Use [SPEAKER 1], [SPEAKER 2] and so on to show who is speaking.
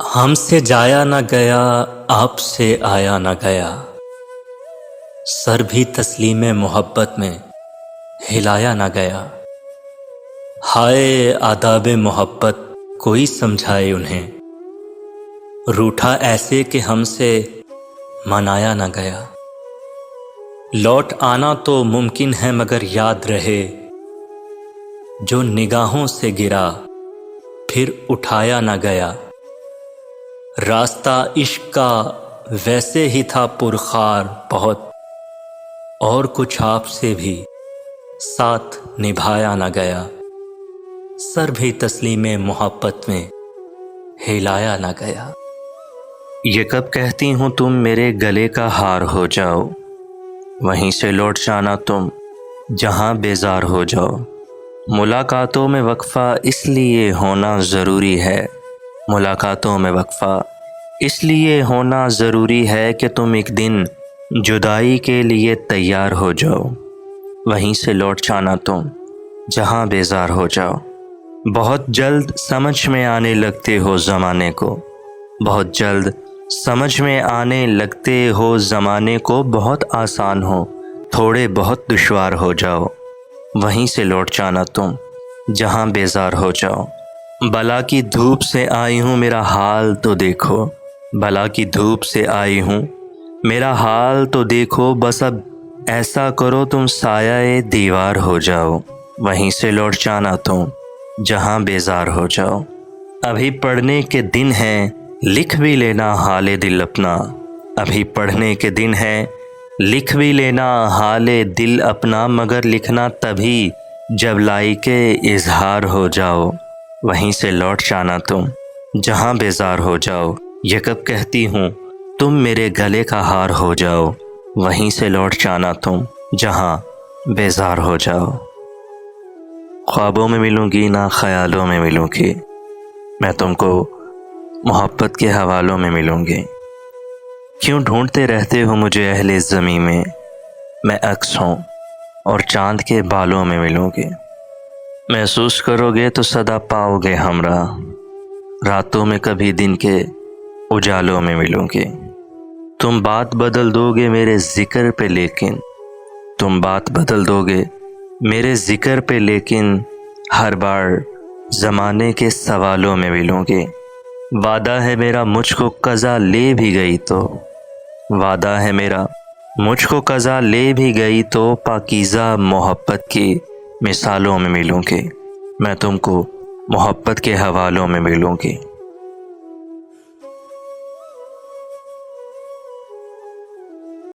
[SPEAKER 1] ہم سے جایا نہ گیا، آپ سے آیا نہ گیا، سر بھی تسلیم محبت میں ہلایا نہ گیا۔ ہائے آداب محبت کوئی سمجھائے انہیں، روٹھا ایسے کہ ہم سے منایا نہ گیا۔ لوٹ آنا تو ممکن ہے مگر یاد رہے، جو نگاہوں سے گرا پھر اٹھایا نہ گیا۔ راستہ عشق کا ویسے ہی تھا پرخار بہت، اور کچھ آپ سے بھی ساتھ نبھایا نہ گیا۔ سر بھی تسلیم محبت میں ہلایا نہ گیا۔
[SPEAKER 2] یہ کب کہتی ہوں تم میرے گلے کا ہار ہو جاؤ، وہیں سے لوٹ جانا تم جہاں بیزار ہو جاؤ۔ ملاقاتوں میں وقفہ اس لیے ہونا ضروری ہے، ملاقاتوں میں وقفہ اس لیے ہونا ضروری ہے کہ تم ایک دن جدائی کے لیے تیار ہو جاؤ، وہیں سے لوٹ جانا تم جہاں بیزار ہو جاؤ۔ بہت جلد سمجھ میں آنے لگتے ہو زمانے کو، بہت جلد سمجھ میں آنے لگتے ہو زمانے کو، بہت آسان ہو تھوڑے بہت دشوار ہو جاؤ، وہیں سے لوٹ جانا تم جہاں بیزار ہو جاؤ۔ بلا کی دھوپ سے آئی ہوں میرا حال تو دیکھو، بلا کی دھوپ سے آئی ہوں میرا حال تو دیکھو، بس اب ایسا کرو تم سایہ دیوار ہو جاؤ، وہیں سے لوٹ جانا تم جہاں بیزار ہو جاؤ۔ ابھی پڑھنے کے دن ہیں لکھ بھی لینا حال دل اپنا، ابھی پڑھنے کے دن ہیں لکھ بھی لینا حال دل اپنا، مگر لکھنا تبھی جب لائق اظہار ہو جاؤ، وہیں سے لوٹ جانا تم جہاں بیزار ہو جاؤ۔ یہ کب کہتی ہوں تم میرے گلے کا ہار ہو جاؤ، وہیں سے لوٹ جانا تم جہاں بیزار ہو جاؤ۔ خوابوں میں ملوں گی نہ خیالوں میں ملوں گی، میں تم کو محبت کے حوالوں میں ملوں گی۔ کیوں ڈھونڈتے رہتے ہو مجھے اہل زمیں میں عکس ہوں اور چاند کے بالوں میں ملوں گی۔ محسوس کرو گے تو صدا پاؤ گے ہمراہ، راتوں میں کبھی دن کے اجالوں میں ملوں گے۔ تم بات بدل دو گے میرے ذکر پہ، لیکن تم بات بدل دو گے میرے ذکر پہ، لیکن ہر بار زمانے کے سوالوں میں ملوں گے۔ وعدہ ہے میرا مجھ کو قضا لے بھی گئی تو، وعدہ ہے میرا مجھ کو قضا لے بھی گئی تو، پاکیزہ محبت کی مثالوں میں ملوں گے، میں تم کو محبت کے حوالوں میں ملوں گی۔